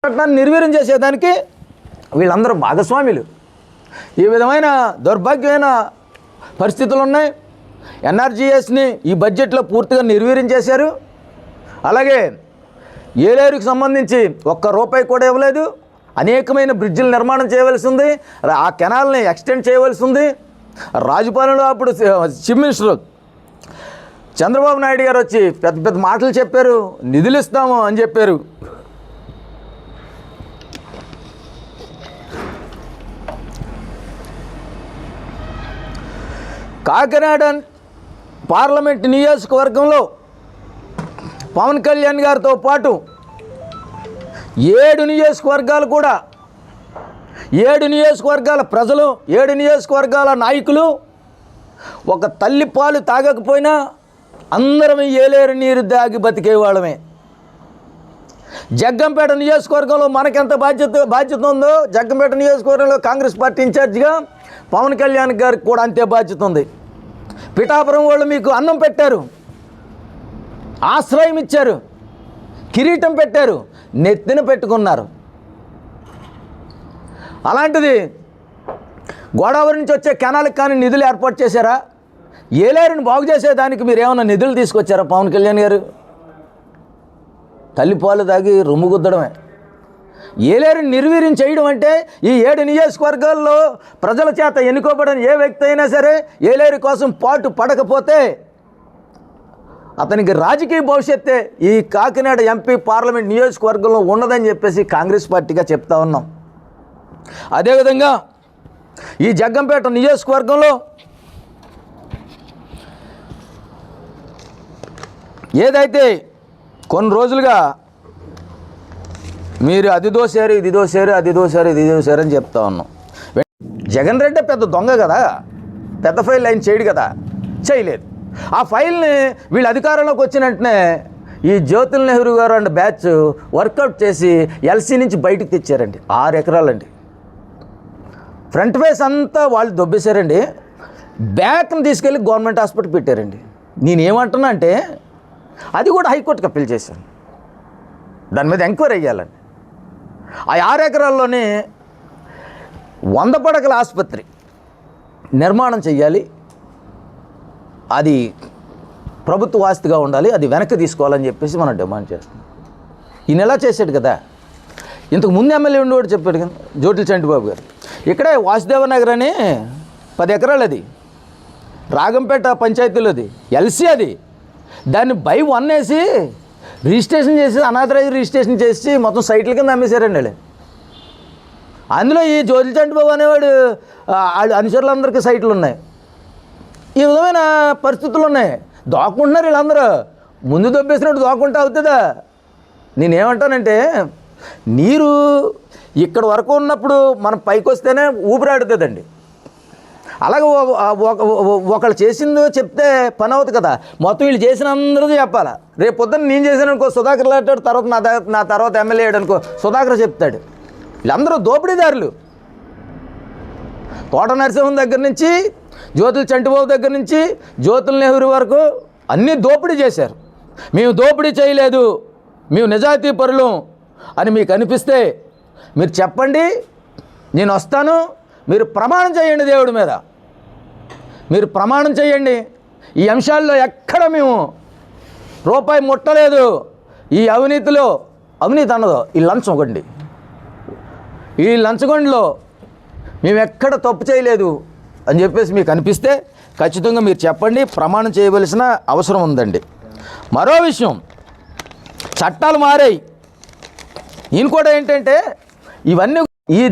చట్టాన్ని నిర్వీర్యం చేసేదానికి వీళ్ళందరూ భాగస్వాములు. ఈ విధమైన దౌర్భాగ్యమైన పరిస్థితులు ఉన్నాయి. ఎన్ఆర్జీఎస్ని ఈ బడ్జెట్లో పూర్తిగా నిర్వీర్యం చేశారు. అలాగే ఏలేరుకి సంబంధించి ఒక్క రూపాయి కూడా ఇవ్వలేదు. అనేకమైన బ్రిడ్జిలు నిర్మాణం చేయవలసి ఉంది, ఆ కెనాల్ని ఎక్స్టెండ్ చేయవలసి ఉంది. రాజుపాలెంలో అప్పుడు చీఫ్ మినిస్టర్ చంద్రబాబు నాయుడు గారు వచ్చి పెద్ద పెద్ద మాటలు చెప్పారు, నిధులు ఇస్తాము అని చెప్పారు. కాకినాడ పార్లమెంట్ నియోజకవర్గంలో పవన్ కళ్యాణ్ గారితో పాటు 7 నియోజకవర్గాలు కూడా 7 నియోజకవర్గాల ప్రజలు, 7 నియోజకవర్గాల నాయకులు ఒక తల్లి పాలు తాగకపోయినా అందరం ఏలేరు నీరు దాగి బతికేవాళ్ళమే. జగ్గంపేట నియోజకవర్గంలో మనకెంత బాధ్యత ఉందో జగ్గంపేట నియోజకవర్గంలో కాంగ్రెస్ పార్టీ ఇన్ఛార్జిగా పవన్ కళ్యాణ్ గారికి కూడా అంతే బాధ్యత ఉంది. పిఠాపురం వాళ్ళు మీకు అన్నం పెట్టారు, ఆశ్రయం ఇచ్చారు, కిరీటం పెట్టారు, నెత్తిన పెట్టుకున్నారు. అలాంటిది గోదావరి నుంచి వచ్చే కెనాల్కి కానీ నిధులు ఏర్పాటు చేశారా? ఏలేరుని బాగు చేసేదానికి మీరు ఏమైనా నిధులు తీసుకొచ్చారా? పవన్ కళ్యాణ్ గారు తల్లిపాలు తాగి రొమ్ము గుద్దడమే. ఏలేరుని నిర్వీర్యం చేయడం అంటే ఈ 7 నియోజకవర్గాల్లో ప్రజల చేత ఎన్నుకోబడిన ఏ వ్యక్తి అయినా సరే ఏలేరు కోసం పాటు పడకపోతే అతనికి రాజకీయ భవిష్యత్తే ఈ కాకినాడ ఎంపీ పార్లమెంట్ నియోజకవర్గంలో ఉండదని చెప్పేసి కాంగ్రెస్ పార్టీగా చెప్తా ఉన్నాం. అదేవిధంగా ఈ జగ్గంపేట నియోజకవర్గంలో ఏదైతే కొన్ని రోజులుగా మీరు అది దోశారు ఇది దోశారు అది దోశారు ఇది దోశారు అని చెప్తా ఉన్నాం. జగన్ రెడ్డి పెద్ద దొంగ కదా, పెద్ద ఫైల్ ఆయన చేయడు కదా, చేయలేదు. ఆ ఫైల్ని వీళ్ళు అధికారంలోకి వచ్చిన వెంటనే ఈ జ్యోతుల్ నెహ్రూ గారు అండ్ బ్యాచ్ వర్కౌట్ చేసి ఎల్సీ నుంచి బయటకు తెచ్చారండి. 6 ఎకరాలండి. ఫ్రంట్ ఫేస్ అంతా వాళ్ళు దొబ్బేశారండి. బ్యాక్ని తీసుకెళ్ళి గవర్నమెంట్ హాస్పిటల్ పెట్టారండి. నేనేమంటున్నా అంటే అది కూడా హైకోర్టుకి అప్పీల్ చేశాను, దాని మీద ఎంక్వైరీ అయ్యాలని. ఆ 6 ఎకరాల్లోనే 100 పడకల ఆసుపత్రి నిర్మాణం చెయ్యాలి, అది ప్రభుత్వ ఆస్తిగా ఉండాలి, అది వెనక్కి తీసుకోవాలని చెప్పేసి మనం డిమాండ్ చేస్తాం. ఈయన ఎలా చేశాడు కదా, ఇంతకు ముందు ఎమ్మెల్యే ఉండి కూడా చెప్పాడు కదా జోటిల్ చంటిబాబు గారు. ఇక్కడే వాసుదేవనగర్ అని 10 ఎకరాలు, అది రాగంపేట పంచాయతీలో, అది ఎల్సీ, అది దాన్ని బై 1 వేసి రిజిస్ట్రేషన్ చేసి అనాథరైజ్ రిజిస్ట్రేషన్ చేసి మొత్తం సైట్ల కింద అమ్మేశారండి వాళ్ళు. అందులో ఈ జోటిల్ చంటిబాబు అనేవాడు అనుచరులందరికీ సైట్లు ఉన్నాయి. ఈ విధమైన పరిస్థితులు ఉన్నాయి. దోక్కుంటున్నారు వీళ్ళందరూ. ముందు దొబ్బేసినట్టు దోక్కుంటే అవుతుందా? నేనేమంటానంటే నీరు ఇక్కడ వరకు ఉన్నప్పుడు మనం పైకి వస్తేనే ఊపిరాడుతుందండి. అలాగే ఒకళ్ళు చేసిందో చెప్తే పని అవుతుంది కదా, మొత్తం వీళ్ళు చేసిన అందరూ చెప్పాలా. రేపు పొద్దున్న నేను చేశాను అనుకో సుధాకర్ లాంటాడు, తర్వాత నా తర్వాత ఎమ్మెల్యే అయ్యాడు అనుకో సుధాకర్ చెప్తాడు. వీళ్ళందరూ దోపిడీదారులు. తోట నరసింహం దగ్గర నుంచి జ్యోతుల్ చంటిబాబు దగ్గర నుంచి జ్యోతుల్ నెహ్రూ వరకు అన్నీ దోపిడీ చేశారు. మేము దోపిడీ చేయలేదు, మేము నిజాయితీ పరులం అని మీకు అనిపిస్తే మీరు చెప్పండి, నేను వస్తాను. మీరు ప్రమాణం చేయండి, దేవుడి మీద మీరు ప్రమాణం చేయండి. ఈ అంశాల్లో ఎక్కడ మేము రూపాయి ముట్టలేదు. ఈ అవినీతిలో, అవినీతి అన్నదో ఈ లంచం ఒకటి, ఈ లంచగొండలో మేము ఎక్కడ తప్పు చేయలేదు అని చెప్పేసి మీకు అనిపిస్తే ఖచ్చితంగా మీరు చెప్పండి, ప్రమాణం చేయవలసిన అవసరం ఉందండి. మరో విషయం, చట్టాలు మారాయి. ఈయన కూడా ఏంటంటే ఇవన్నీ ఈ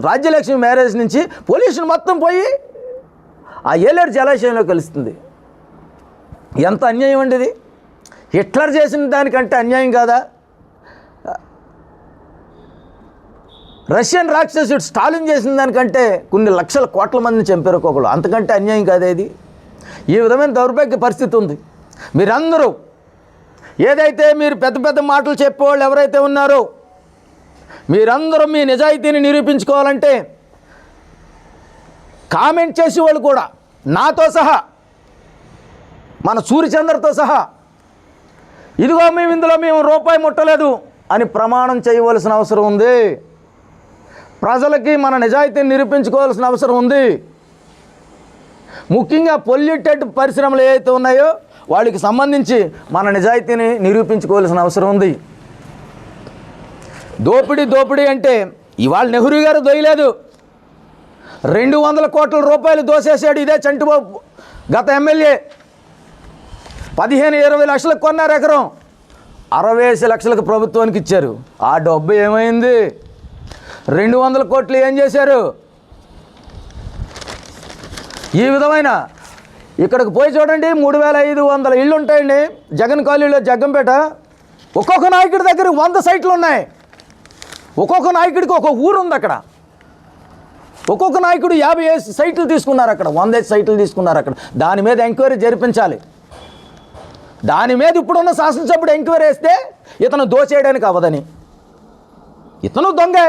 రాజ్యలక్ష్మి మ్యారేజ్ నుంచి పొల్యూషన్ మొత్తం పోయి ఆ ఏలేరు జలాశయంలో కలుస్తుంది. ఎంత అన్యాయం అండి ఇది. హిట్లర్ చేసిన దానికంటే అన్యాయం కాదా? రష్యన్ రాక్షసుడు స్టాలిన్ చేసిన దానికంటే కొన్ని లక్షల కోట్ల మందిని చంపారు ఒక్కొక్కరు, అంతకంటే అన్యాయం కాదా ఇది? ఈ విధమైన దౌర్భాగ్య పరిస్థితి ఉంది. మీరందరూ ఏదైతే మీరు పెద్ద పెద్ద మాటలు చెప్పేవాళ్ళు ఎవరైతే ఉన్నారో మీరందరూ మీ నిజాయితీని నిరూపించుకోవాలంటే కామెంట్ చేసేవాళ్ళు కూడా నాతో సహా, మన సూర్యచంద్రతో సహా, ఇదిగో మేము ఇందులో మేము రూపాయి ముట్టలేదు, అని ప్రమాణం చేయవలసిన అవసరం ఉంది. ప్రజలకి మన నిజాయితీని నిరూపించుకోవాల్సిన అవసరం ఉంది. ముఖ్యంగా పొల్యూటెడ్ పరిశ్రమలు ఏవైతే ఉన్నాయో వాళ్ళకి సంబంధించి మన నిజాయితీని నిరూపించుకోవాల్సిన అవసరం ఉంది. దోపిడీ అంటే ఇవాళ నెహ్రూ గారు దొయ్యలేదు. 200 కోట్ల రూపాయలు దోసేసాడు ఇదే చంటిబాబు గత ఎమ్మెల్యే. 15-20 లక్షలకు కొన్నారు ఎకరం, 60 లక్షలకు ప్రభుత్వానికి ఇచ్చారు. ఆ డబ్బు ఏమైంది? 200 కోట్లు ఏం చేశారు? ఈ విధమైన ఇక్కడికి పోయి చూడండి, 3500 ఇళ్ళు ఉంటాయండి జగన్ కాలనీలో, జగ్గంపేట. ఒక్కొక్క నాయకుడి దగ్గర 100 సైట్లు ఉన్నాయి. ఒక్కొక్క నాయకుడికి ఒక్కొక్క ఊరు ఉంది అక్కడ. ఒక్కొక్క నాయకుడు 50 సైట్లు తీసుకున్నారు అక్కడ, 100 సైట్లు తీసుకున్నారు అక్కడ. దాని మీద ఎంక్వైరీ జరిపించాలి. దాని మీద ఇప్పుడున్న శాసనసభ్యుడు ఎంక్వైరీ వేస్తే ఇతను దోచేయడానికి అవ్వదని. ఇతను దొంగే,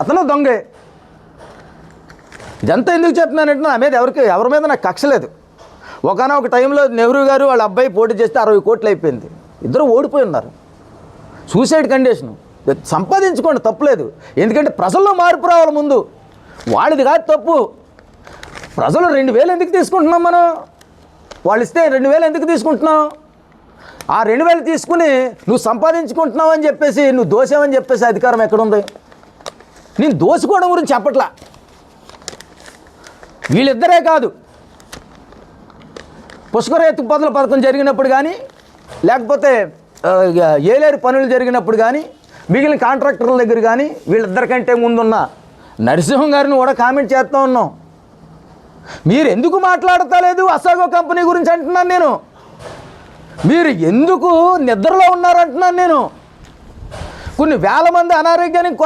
అతను దొంగే. ఇదంతా ఎందుకు చెప్తున్నానంటే నా మీద ఎవరి మీద నాకు కక్ష లేదు. ఒకనొక టైంలో నెహ్రూ గారు వాళ్ళ అబ్బాయి పోటీ చేస్తే 60 కోట్లు అయిపోయింది. ఇద్దరు ఓడిపోయి ఉన్నారు. Suicide condition. సంపాదించుకోండి, తప్పులేదు. ఎందుకంటే ప్రజల్లో మార్పు రావాలి ముందు. వాడిది కాదు తప్పు. ప్రజలు 2000 ఎందుకు తీసుకుంటున్నాం మనం? వాళ్ళు ఇస్తే 2000 ఎందుకు తీసుకుంటున్నావు? ఆ 2000 తీసుకుని నువ్వు సంపాదించుకుంటున్నావు అని చెప్పేసి, నువ్వు దోసావని చెప్పేసి అధికారం ఎక్కడుంది? నేను దోసుకోవడం గురించి చెప్పట్లా. వీళ్ళిద్దరే కాదు, పుష్కర ఎత్తుపదుల పథకం జరిగినప్పుడు కానీ, లేకపోతే ఏలేరు పనులు జరిగినప్పుడు కానీ, మిగిలిన కాంట్రాక్టర్ల దగ్గర కానీ, వీళ్ళిద్దరికంటే ముందున్న నరసింహం గారిని కూడా కామెంట్ చేస్తూ ఉన్నాం. మీరు ఎందుకు మాట్లాడతలేదు అసాగో కంపెనీ గురించి అంటున్నాను నేను. మీరు ఎందుకు నిద్రలో ఉన్నారంటున్నాను నేను. కొన్ని వేల మంది అనారోగ్యానికి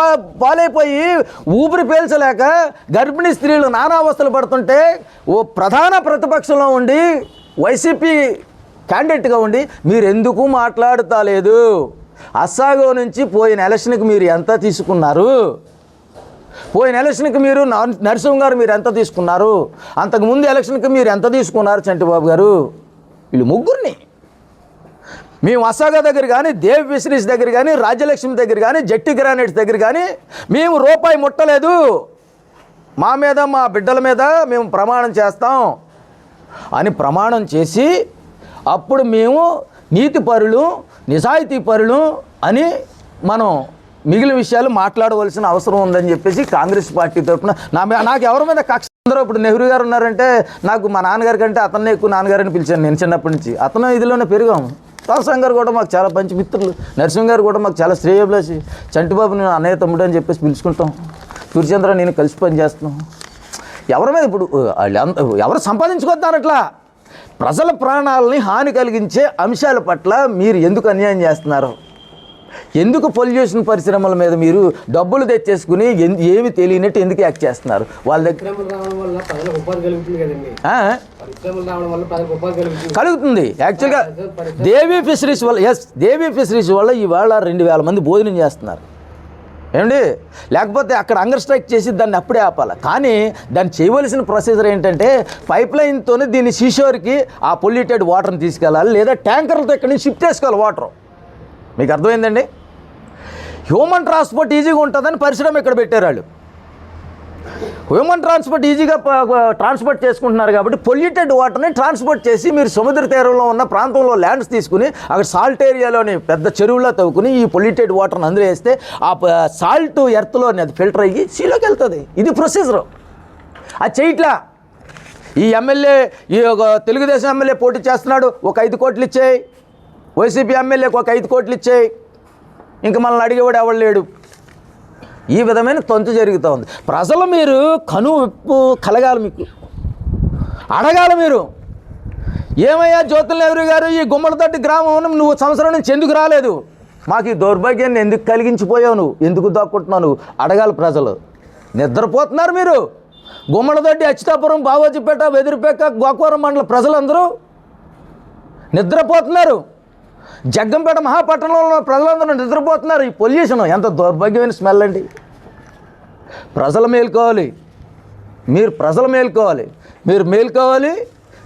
పాలైపోయి ఊపిరి పీల్చలేక గర్భిణీ స్త్రీలు నానావస్థలు పడుతుంటే ఓ ప్రధాన ప్రతిపక్షంలో ఉండి వైసీపీ క్యాండిడేట్గా ఉండి మీరు ఎందుకు మాట్లాడతలేదు? అస్సాగో నుంచి పోయిన ఎలక్షన్కి మీరు ఎంత తీసుకున్నారు? పోయిన ఎలక్షన్కి మీరు నరసింహ గారు మీరు ఎంత తీసుకున్నారు? అంతకుముందు ఎలక్షన్కి మీరు ఎంత తీసుకున్నారు చంటిబాబు గారు? వీళ్ళు ముగ్గురిని మేము అస్సాగో దగ్గర కానీ, దేవ్ ఫిషరీస్ దగ్గర కానీ, రాజ్యలక్ష్మి దగ్గర కానీ, జట్టి గ్రానైట్స్ దగ్గర కానీ మేము రూపాయి ముట్టలేదు. మా మీద మా బిడ్డల మీద మేము ప్రమాణం చేస్తాం అని ప్రమాణం చేసి అప్పుడు మేము నీతిపరులు, నిజాయితీ పరులు అని మనం మిగిలిన విషయాలు మాట్లాడవలసిన అవసరం ఉందని చెప్పేసి కాంగ్రెస్ పార్టీ తరఫున నాకు ఎవరి మీద కక్ష ఉందో. ఇప్పుడు నెహ్రూ గారు ఉన్నారంటే నాకు మా నాన్నగారి కంటే అతన్నే ఎక్కువ నాన్నగారిని పిలిచాను నేను చిన్నప్పటి నుంచి. అతను ఇదిలోనే పెరిగాము. తారసంగ్ గారు కూడా మాకు చాలా మంచి మిత్రులు, నరసింహ గారు కూడా మాకు చాలా శ్రేయోభిలాషి. చంటిబాబు నేను అన్నయ్య తమ్ముడు అని చెప్పేసి పిలుచుకుంటాం. సూర్యచంద్ర నేను కలిసి పని చేస్తున్నాం. ఎవరి మీద ఇప్పుడు ఎవరు సంపాదించుకొద్దారు అట్లా ప్రజల ప్రాణాలని హాని కలిగించే అంశాల పట్ల మీరు ఎందుకు అన్యాయం చేస్తున్నారు? ఎందుకు పొల్యూషన్ పరిశ్రమల మీద మీరు డబ్బులు తెచ్చేసుకుని ఏమి తెలియనట్టు ఎందుకు యాక్ట్ చేస్తున్నారు? వాళ్ళ దగ్గర కలుగుతుంది. యాక్చువల్గా దేవీ ఫిషరీస్ వల్ల, దేవీ ఫిషరీస్ వల్ల ఇవాళ 2000 మంది భోజనం చేస్తున్నారు ఏమండి. లేకపోతే అక్కడ హంగర్ స్ట్రైక్ చేసి దాన్ని అప్పుడే ఆపాలి. కానీ దాన్ని చేయవలసిన ప్రొసీజర్ ఏంటంటే పైప్ లైన్తోనే దీన్ని సీషోర్కి ఆ పొల్యూటెడ్ వాటర్ని తీసుకెళ్ళాలి, లేదా ట్యాంకర్లతో ఇక్కడి నుంచి షిఫ్ట్ చేసుకోవాలి వాటర్. మీకు అర్థమైందండి? హ్యూమన్ ట్రాన్స్పోర్ట్ ఈజీగా ఉంటుందని పరిశ్రమ ఇక్కడ పెట్టారు వాళ్ళు. హ్యూమన్ ట్రాన్స్పోర్ట్ ఈజీగా ట్రాన్స్పోర్ట్ చేసుకుంటున్నారు కాబట్టి పొల్యూటెడ్ వాటర్ని ట్రాన్స్పోర్ట్ చేసి మీరు సముద్ర తీరంలో ఉన్న ప్రాంతంలో ల్యాండ్స్ తీసుకుని అక్కడ సాల్ట్ ఏరియాలోని పెద్ద చెరువులో తవ్వుకుని ఈ పొల్యూటెడ్ వాటర్ని అందులో వేస్తే ఆ సాల్ట్ ఎర్త్లోని అది ఫిల్టర్ అయ్యి సీలోకి వెళ్తుంది. ఇది ప్రొసీజరు. అది చేయట్లా. ఈ ఎమ్మెల్యే, ఈ తెలుగుదేశం ఎమ్మెల్యే పోటీ చేస్తున్నాడు, ఒక 5 కోట్లు ఇచ్చేయి. వైసీపీ ఎమ్మెల్యేకి ఒక 5 కోట్లు ఇచ్చేయి. ఇంకా మనల్ని అడిగేవాడు ఎవడు లేడు. ఈ విధమైన తంతు జరుగుతూ ఉంది. ప్రజలు మీరు కనువిప్పు కలగాలి, మీకు అడగాలి. మీరు ఏమయ్యా జ్యోతుల నెహ్రూ గారు ఈ గుమ్మలతోటి గ్రామం నువ్వు సంవత్సరం నుంచి ఎందుకు రాలేదు? మాకు ఈ దౌర్భాగ్యాన్ని ఎందుకు కలిగించిపోయావు? నువ్వు ఎందుకు దాక్కుంటున్నావు? నువ్వు అడగాలి. ప్రజలు నిద్రపోతున్నారు. మీరు గుమ్మలతోటి, అచ్యుతాపురం, బావోజీపేట, వెదిరిపేట, గోకవరం మండల ప్రజలందరూ నిద్రపోతున్నారు. జగ్గంపేట మహాపట్టణంలో ప్రజలందరూ నిద్రపోతున్నారు. ఈ పొల్యూషన్ ఎంత దౌర్భాగ్యమైన స్మెల్ అండి. ప్రజలు మేల్కోవాలి. మీరు ప్రజలు మేల్కోవాలి. మీరు మేల్కోవాలి.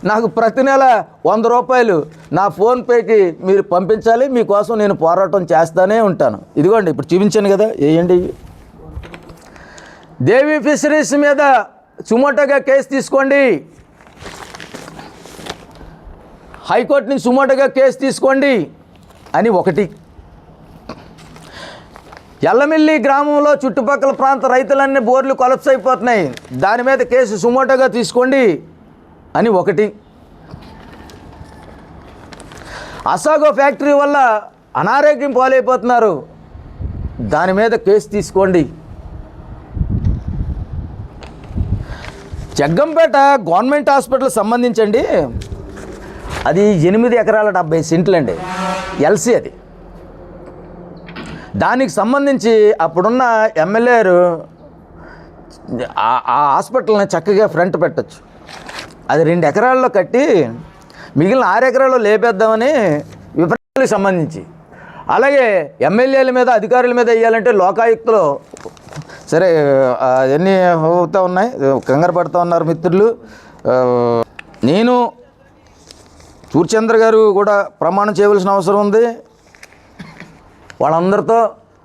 నాకు ప్రతి నెల 100 రూపాయలు నా ఫోన్పేకి మీరు పంపించాలి. మీకోసం నేను పోరాటం చేస్తూనే ఉంటాను. ఇదిగోండి ఇప్పుడు చూపించాను కదా, వేయండి. దేవి ఫిషరీస్ మీద సుమోటోగా కేసు తీసుకోండి. హైకోర్టు నుంచి సుమోటోగా కేసు తీసుకోండి అని ఒకటి. ఎల్లమిల్లి గ్రామంలో చుట్టుపక్కల ప్రాంత రైతులన్నీ బోర్లు కొలప్స్ అయిపోతున్నాయి, దాని మీద కేసు సుమోటోగా తీసుకోండి అని ఒకటి. అసాగో ఫ్యాక్టరీ వల్ల అనారోగ్యం పాలైపోతున్నారు, దాని మీద కేసు తీసుకోండి. జగ్గంపేట గవర్నమెంట్ హాస్పిటల్ సంబంధించండి, అది 8 ఎకరాల 70 సెంట్లు అండి, ఎల్సీ అది. దానికి సంబంధించి అప్పుడున్న ఎమ్మెల్యేలు ఆ హాస్పిటల్ని చక్కగా ఫ్రంట్ పెట్టచ్చు. అది 2 ఎకరాల్లో కట్టి మిగిలిన 6 ఎకరాల్లో లేపేద్దామని విపరీతాలకు సంబంధించి. అలాగే ఎమ్మెల్యేల మీద అధికారుల మీద వేయాలంటే లోకాయుక్తలో సరే ఎన్ని అవుతూ ఉన్నాయి, కంగారు పడుతూ ఉన్నారు మిత్రులు. నేను సూర్యచంద్ర గారు కూడా ప్రమాణం చేయవలసిన అవసరం ఉంది. వాళ్ళందరితో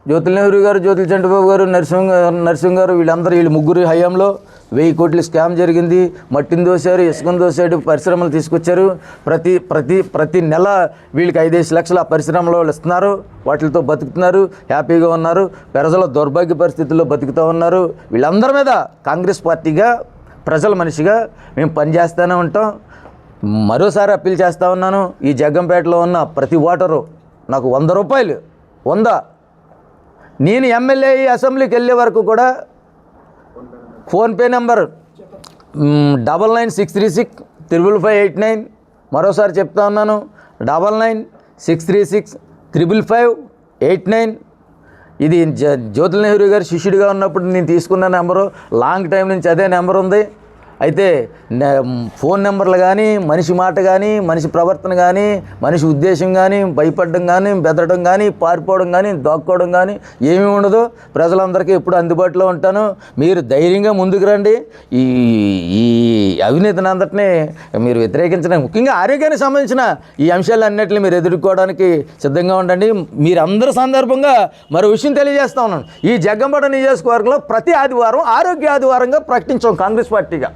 జ్యోతుల నెహ్రూ గారు, జ్యోతుల చంటిబాబు గారు, నరసింహ గారు, వీళ్ళు ముగ్గురు హయాంలో 1000 కోట్ల స్కామ్ జరిగింది. మట్టిని దోశారు, ఇసుకను దోశాడు, పరిశ్రమలు తీసుకొచ్చారు. ప్రతి నెల వీళ్ళకి 5-5 లక్షలు ఆ పరిశ్రమలో వాళ్ళు ఇస్తున్నారు, వాటితో బతుకుతున్నారు, హ్యాపీగా ఉన్నారు, ప్రజల దౌర్భాగ్య పరిస్థితుల్లో బతుకుతూ ఉన్నారు. వీళ్ళందరి మీద కాంగ్రెస్ పార్టీగా, ప్రజల మనిషిగా మేము పనిచేస్తూనే ఉంటాం. మరోసారి అప్పీల్ చేస్తూ ఉన్నాను, ఈ జగ్గంపేటలో ఉన్న ప్రతి ఓటరు నాకు 100 రూపాయలు, 100 నేను ఎమ్మెల్యే అసెంబ్లీకి వెళ్ళే వరకు కూడా ఫోన్పే నెంబర్ 9963655589, మరోసారి చెప్తా ఉన్నాను 9963655589. ఇది జ్యోతుల నెహ్రూ గారు శిష్యుడిగా ఉన్నప్పుడు నేను తీసుకున్న నెంబరు, లాంగ్ టైం నుంచి అదే నెంబర్ ఉంది. అయితే ఫోన్ నెంబర్లు కానీ, మనిషి మాట కానీ, మనిషి ప్రవర్తన కానీ, మనిషి ఉద్దేశం కానీ, భయపడడం కానీ, బెదరడం కానీ, పారిపోవడం కానీ, దాక్కోవడం కానీ ఏమీ ఉండదు. ప్రజలందరికీ ఎప్పుడు అందుబాటులో ఉంటాను. మీరు ధైర్యంగా ముందుకు రండి. ఈ అవినీతిని అంతటినీ మీరు వ్యతిరేకించడానికి, ముఖ్యంగా ఆరోగ్యానికి సంబంధించిన ఈ అంశాలన్నింటినీ మీరు ఎదుర్కోవడానికి సిద్ధంగా ఉండండి. మీరందరి సందర్భంగా మరో విషయం తెలియజేస్తా ఉన్నాను. ఈ జగ్గంపేట నియోజకవర్గంలో ప్రతి ఆదివారం ఆరోగ్య ఆదివారంగా ప్రకటించాం కాంగ్రెస్ పార్టీగా.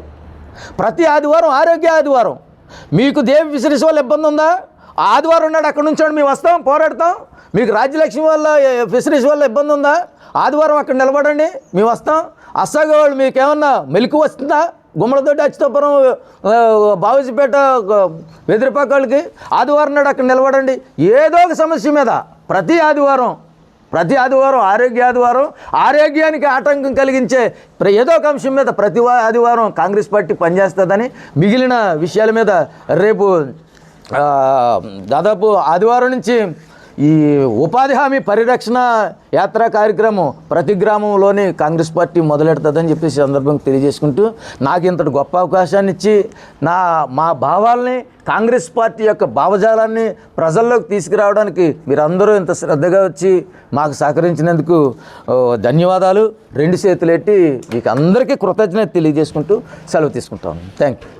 ప్రతి ఆదివారం ఆరోగ్య ఆదివారం. మీకు దేవి ఫిషరీస్ వల్ల ఇబ్బంది ఉందా? ఆదివారం నాడు అక్కడ నుంచోండి, మేము వస్తాం, పోరాడతాం. మీకు రాజ్యలక్ష్మి వల్ల ఫిషరీస్ వల్ల ఇబ్బంది ఉందా? ఆదివారం అక్కడ నిలబడండి, మేము వస్తాం. అస్సాగా వాళ్ళు మీకేమన్నా మెలకు వస్తుందా? గుమ్మలతోటి అచ్యుతాపురం, బావుజిపేట, వెదిరిపాక వాళ్ళకి ఆదివారం నాడు అక్కడ నిలబడండి. ఏదో ఒక సమస్య మీద ప్రతి ఆదివారం ఆరోగ్య ఆదివారం, ఆరోగ్యానికి ఆటంకం కలిగించే ఏదో ఒక అంశం మీద ప్రతి ఆదివారం కాంగ్రెస్ పార్టీ పనిచేస్తుందని, మిగిలిన విషయాల మీద రేపు దాదాపు ఆదివారం నుంచి ఈ ఉపాధి హామీ పరిరక్షణ యాత్రా కార్యక్రమం ప్రతి గ్రామంలోని కాంగ్రెస్ పార్టీ మొదలెడుతుందని చెప్పేసి సందర్భంగా తెలియజేసుకుంటూ, నాకు ఇంతటి గొప్ప అవకాశాన్ని ఇచ్చి మా భావాల్ని, కాంగ్రెస్ పార్టీ యొక్క భావజాలాన్ని ప్రజల్లోకి తీసుకురావడానికి మీరందరూ ఇంత శ్రద్ధగా వచ్చి మాకు సహకరించినందుకు ధన్యవాదాలు. 2 చేతులెట్టి మీకు అందరికీ కృతజ్ఞత తెలియజేసుకుంటూ సెలవు తీసుకుంటాను. Thank you.